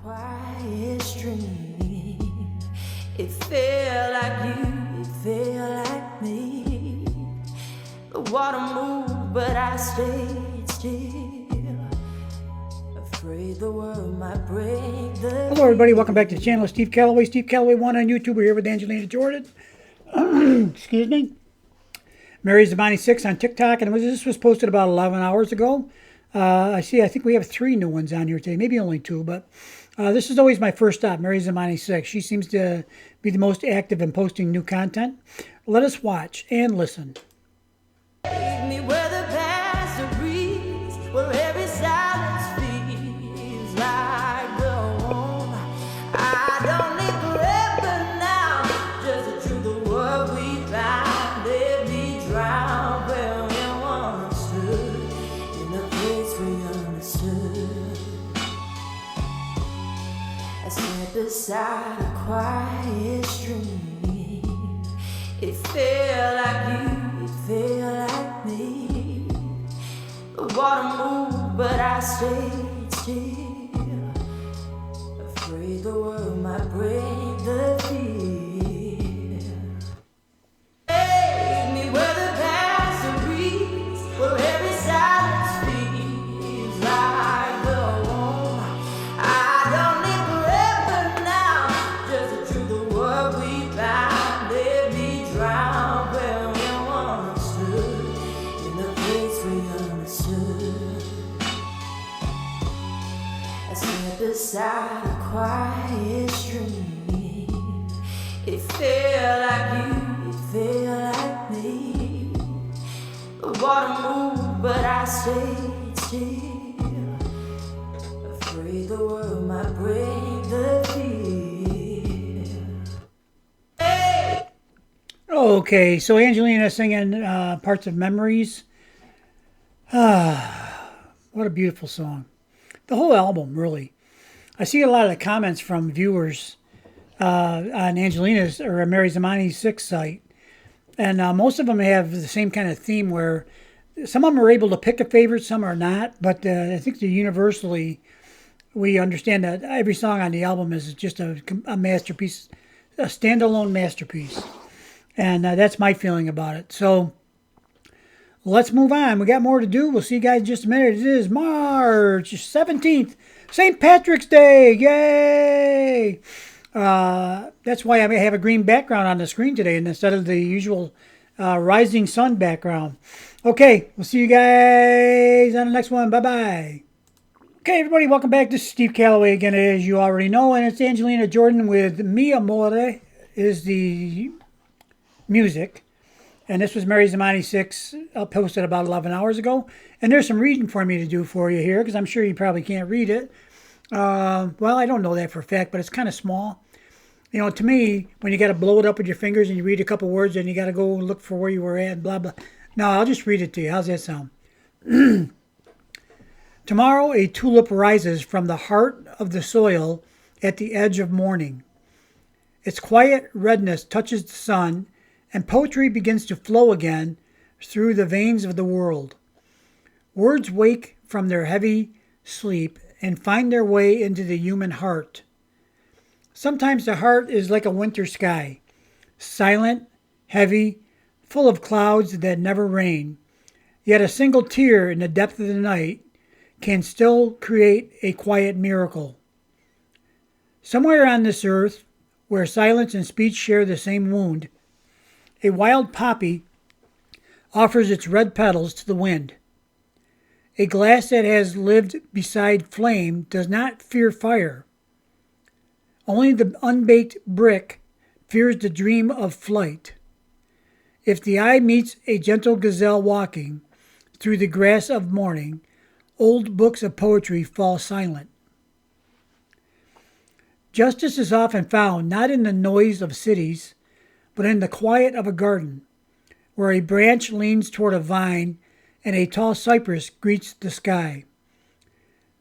quiet stream. It felt like you, it felt like me. The water moved, but I stayed still. Afraid the world might break the. Hello, everybody. Welcome back to the channel. Steve Callaway. Steve Callaway 1 on YouTube. We're here with Angelina Jordan. Excuse me. MERY 6 on TikTok, and this was posted about 11 hours ago. I think we have 3 new ones on here today, maybe only 2, but this is always my first stop, MERY 6. She seems to be the most active in posting new content. Let us watch and listen. Take me where the past breeze, where every silence feels like home. I don't need forever now, just to the world we found. Let me drown where we once stood, in the place we understood. I sat beside a quiet stream. It felt like you, it felt like me. The water moved, but I stayed still. Afraid the world might break the fear. Take me where the past breeze, where every silence feels like home. I don't need forever now, just to truth the world we found. Let me drown where we once stood, in the place we understood. I sat beside a quiet stream. It felt like you, it felt like me. The water moved, but I stayed still. Afraid the world might break the fear. Okay, so Angelina singing parts of Memories. What a beautiful song. The whole album, really. I see a lot of the comments from viewers on Angelina's or MERY 6 site. And most of them have the same kind of theme where some of them are able to pick a favorite, some are not. But I think that universally we understand that every song on the album is just a masterpiece, a standalone masterpiece. And that's my feeling about it. So let's move on. We got more to do. We'll see you guys in just a minute. It is March 17th, St. Patrick's Day. Yay! That's why I have a green background on the screen today instead of the usual rising sun background. Okay, we'll see you guys on the next one. Bye-bye. Okay, everybody, welcome back. This is Steve Callaway again, as you already know. And it's Angelina Jordan with Mi Amore is the music. And this was MERY 6 posted about 11 hours ago. And there's some reading for me to do for you here because I'm sure you probably can't read it. Well, I don't know that for a fact, but it's kind of small. You know, to me, when you got to blow it up with your fingers and you read a couple words and you got to go look for where you were at, blah, blah. No, I'll just read it to you. How's that sound? Tomorrow a tulip rises from the heart of the soil at the edge of morning. Its quiet redness touches the sun, and poetry begins to flow again through the veins of the world. Words wake from their heavy sleep and find their way into the human heart. Sometimes the heart is like a winter sky, silent, heavy, full of clouds that never rain. Yet a single tear in the depth of the night can still create a quiet miracle. Somewhere on this earth, where silence and speech share the same wound, a wild poppy offers its red petals to the wind. A glass that has lived beside flame does not fear fire. Only the unbaked brick fears the dream of flight. If the eye meets a gentle gazelle walking through the grass of morning, old books of poetry fall silent. Justice is often found not in the noise of cities, but in the quiet of a garden, where a branch leans toward a vine and a tall cypress greets the sky.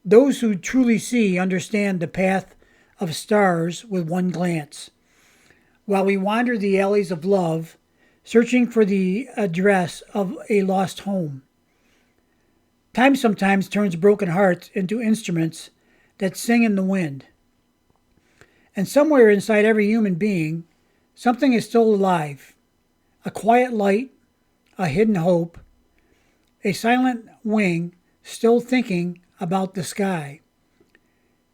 Those who truly see understand the path of stars with one glance. While we wander the alleys of love, searching for the address of a lost home. Time sometimes turns broken hearts into instruments that sing in the wind. And somewhere inside every human being, something is still alive. A quiet light, a hidden hope, a silent wing still thinking about the sky.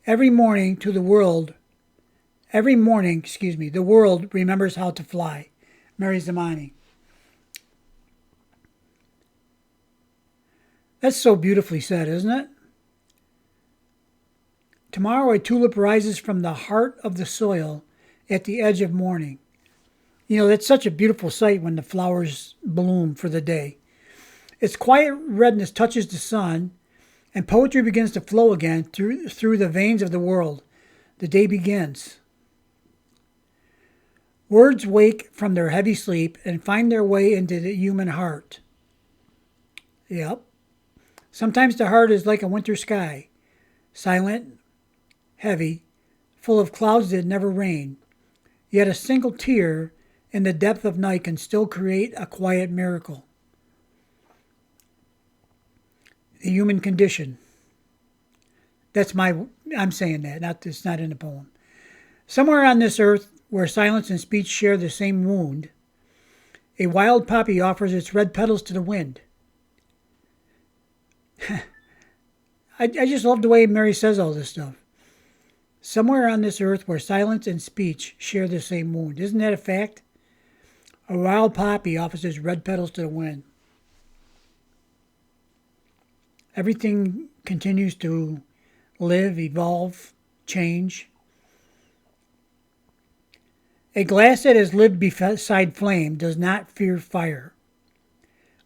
Every morning to the world, the world remembers how to fly. MERY Zamani. That's so beautifully said, isn't it? Tomorrow a tulip rises from the heart of the soil at the edge of morning. You know, that's such a beautiful sight when the flowers bloom for the day. Its quiet redness touches the sun, and poetry begins to flow again through the veins of the world. The day begins. Words wake from their heavy sleep and find their way into the human heart. Yep. Sometimes the heart is like a winter sky, silent, heavy, full of clouds that never rain. Yet a single tear in the depth of night can still create a quiet miracle. The human condition. I'm saying that, it's not in the poem. Somewhere on this earth, where silence and speech share the same wound, a wild poppy offers its red petals to the wind. I just love the way MERY says all this stuff. Somewhere on this earth where silence and speech share the same wound. Isn't that a fact? A wild poppy offers its red petals to the wind. Everything continues to live, evolve, change. A glass that has lived beside flame does not fear fire.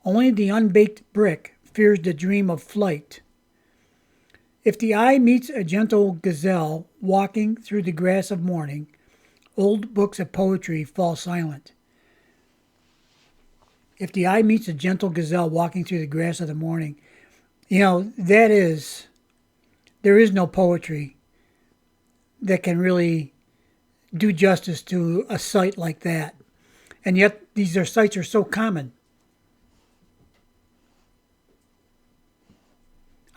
Only the unbaked brick fears the dream of flight. If the eye meets a gentle gazelle walking through the grass of morning, old books of poetry fall silent. If the eye meets a gentle gazelle walking through the grass of the morning, there is no poetry that can really do justice to a sight like that. And yet these sights are so common.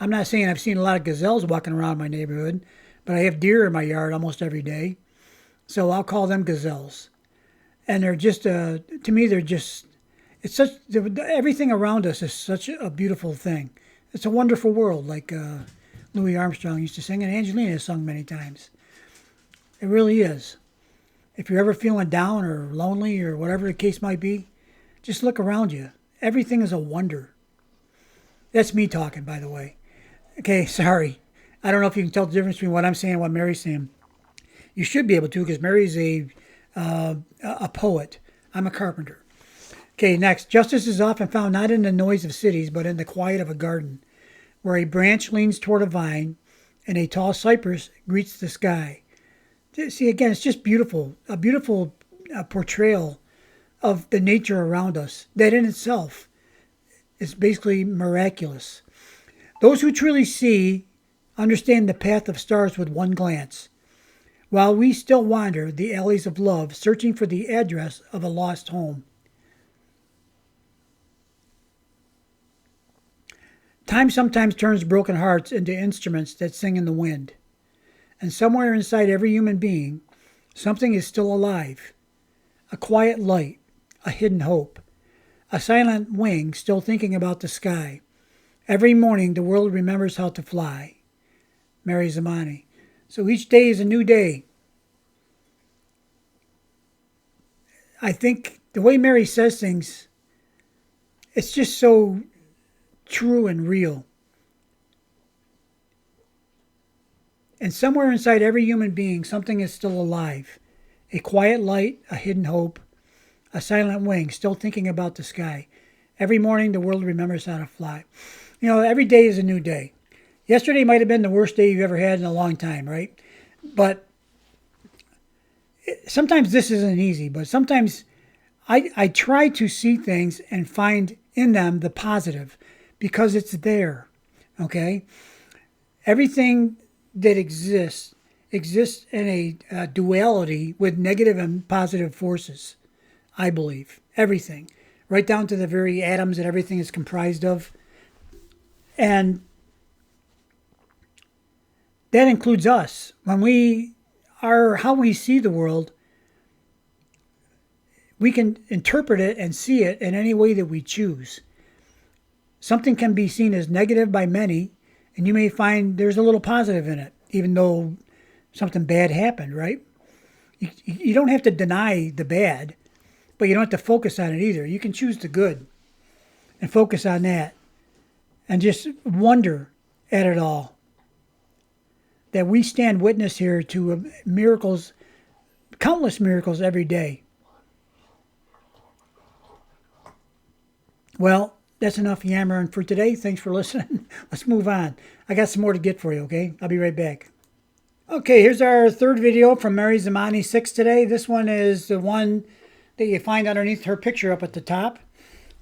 I'm not saying I've seen a lot of gazelles walking around my neighborhood, but I have deer in my yard almost every day. So I'll call them gazelles. And they're just, to me, everything around us is such a beautiful thing. It's a wonderful world, like Louis Armstrong used to sing, and Angelina has sung many times. It really is. If you're ever feeling down or lonely or whatever the case might be, just look around you. Everything is a wonder. That's me talking, by the way. Okay, sorry. I don't know if you can tell the difference between what I'm saying and what MERY's saying. You should be able to, because MERY's a poet. I'm a carpenter. Okay, next. Justice is often found not in the noise of cities, but in the quiet of a garden, where a branch leans toward a vine and a tall cypress greets the sky. See, again, it's just beautiful. A beautiful portrayal of the nature around us. That in itself is basically miraculous. Those who truly see understand the path of stars with one glance, while we still wander the alleys of love, searching for the address of a lost home. Time sometimes turns broken hearts into instruments that sing in the wind. And somewhere inside every human being, something is still alive. A quiet light, a hidden hope, a silent wing still thinking about the sky. Every morning the world remembers how to fly. MERY Zamani. So each day is a new day. I think the way MERY says things, it's just so true and real. And somewhere inside every human being, something is still alive. A quiet light, a hidden hope, a silent wing still thinking about the sky. Every morning the world remembers how to fly. Every day is a new day. Yesterday might have been the worst day you've ever had in a long time, right? But sometimes this isn't easy, but sometimes I try to see things and find in them the positive because it's there, okay? Everything that exists in a duality with negative and positive forces, I believe. Everything. Right down to the very atoms that everything is comprised of. And that includes us. When we our how we see the world, we can interpret it and see it in any way that we choose. Something can be seen as negative by many, and you may find there's a little positive in it, even though something bad happened, right? You don't have to deny the bad, but you don't have to focus on it either. You can choose the good and focus on that and just wonder at it all. That we stand witness here to miracles, countless miracles every day. Well, that's enough yammering for today. Thanks for listening. Let's move on. I got some more to get for you, okay? I'll be right back. Okay, here's our third video from MERY Zamani 6 today. This one is the one that you find underneath her picture up at the top.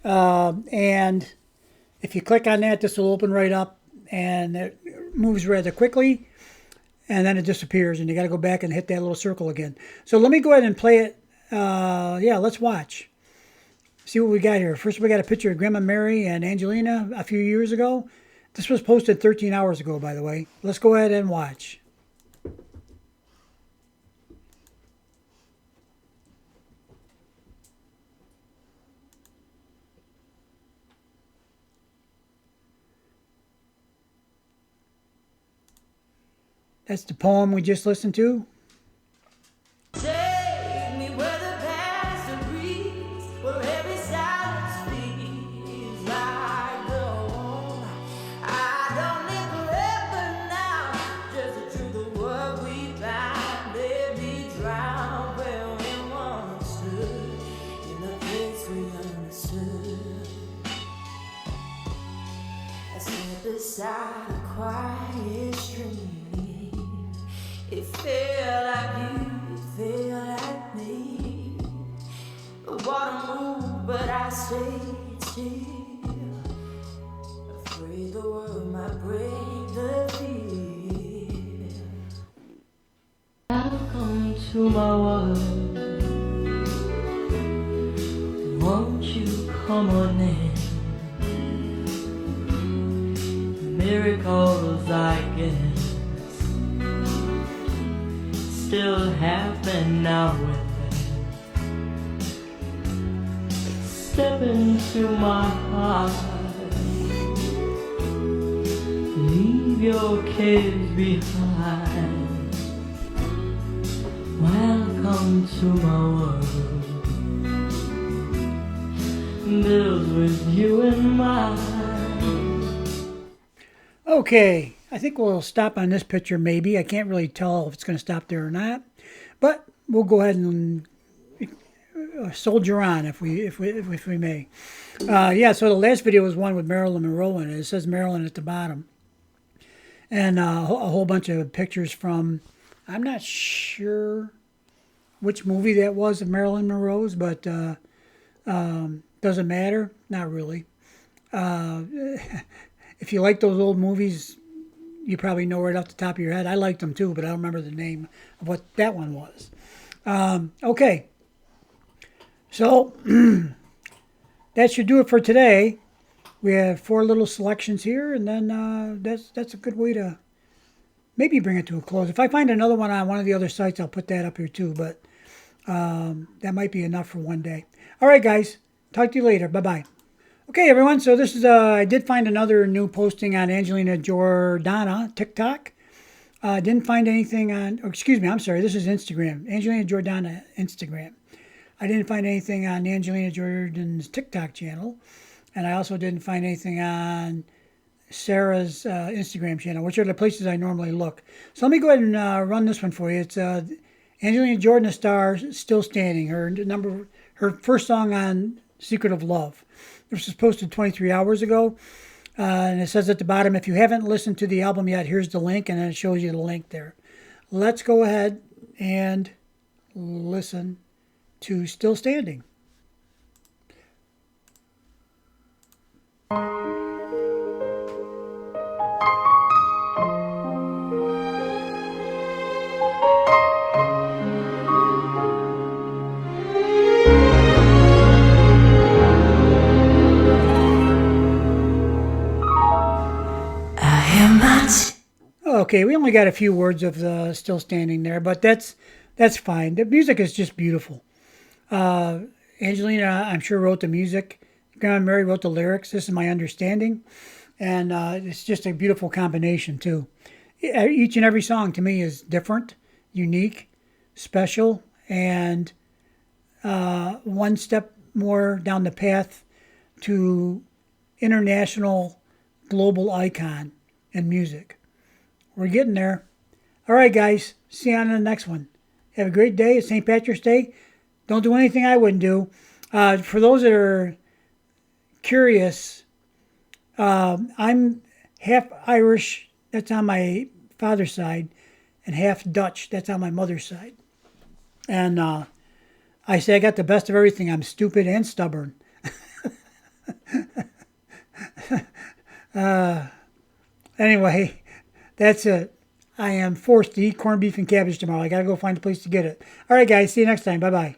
And if you click on that, this will open right up and it moves rather quickly. And then it disappears and you got to go back and hit that little circle again. So let me go ahead and play it. Yeah, let's watch. See what we got here. First, we got a picture of Grandma Mary and Angelina a few years ago. This was posted 13 hours ago, by the way. Let's go ahead and watch. That's the poem we just listened to. Take me where the past breeze, where every silence feels like the home. I don't need forever now, just the truth of what we found. Let me drown where we once stood, in the place we understood. I sat beside a quiet stream. It felt like you, it felt like me. The water moved, but I stayed still, afraid the world might break the fear. Welcome to my world. Won't you come on in? Miracles, I guess, still happen now and then. Step into my heart, leave your cares behind. Welcome to my world, built with you in mind. Okay, I think we'll stop on this picture maybe. I can't really tell if it's going to stop there or not. But we'll go ahead and soldier on if we may. Yeah, so the last video was one with Marilyn Monroe in it. It says Marilyn at the bottom. And a whole bunch of pictures from, I'm not sure which movie that was of Marilyn Monroe's, but doesn't matter. Not really. If you like those old movies, you probably know right off the top of your head. I liked them too, but I don't remember the name of what that one was. Okay. So that should do it for today. We have 4 little selections here, and then that's a good way to maybe bring it to a close. If I find another one on one of the other sites, I'll put that up here too, but that might be enough for one day. All right, guys. Talk to you later. Bye-bye. Okay, everyone, so this is, I did find another new posting on Angelina Jordana, TikTok. Didn't find anything on, excuse me, I'm sorry, this is Instagram. Angelina Jordana, Instagram. I didn't find anything on Angelina Jordan's TikTok channel. And I also didn't find anything on Sarah's Instagram channel, which are the places I normally look. So let me go ahead and run this one for you. It's Angelina Jordan, a star, still standing. Her first song on Secret of Love. This was posted 23 hours ago. And it says at the bottom, if you haven't listened to the album yet, here's the link. And then it shows you the link there. Let's go ahead and listen to Still Standing. okay. We only got a few words of the Still Standing there, but that's fine. The music is just beautiful. Angelina, I'm sure, wrote the music. Grandma Mary wrote the lyrics. This is my understanding. And it's just a beautiful combination, too. Each and every song to me is different, unique, special, and one step more down the path to international global icon in music. We're getting there. All right, guys. See you on the next one. Have a great day. It's St. Patrick's Day. Don't do anything I wouldn't do. For those that are curious, I'm half Irish. That's on my father's side, and half Dutch. That's on my mother's side. And I say I got the best of everything. I'm stupid and stubborn. Anyway, that's it. I am forced to eat corned beef and cabbage tomorrow. I got to go find a place to get it. All right, guys. See you next time. Bye-bye.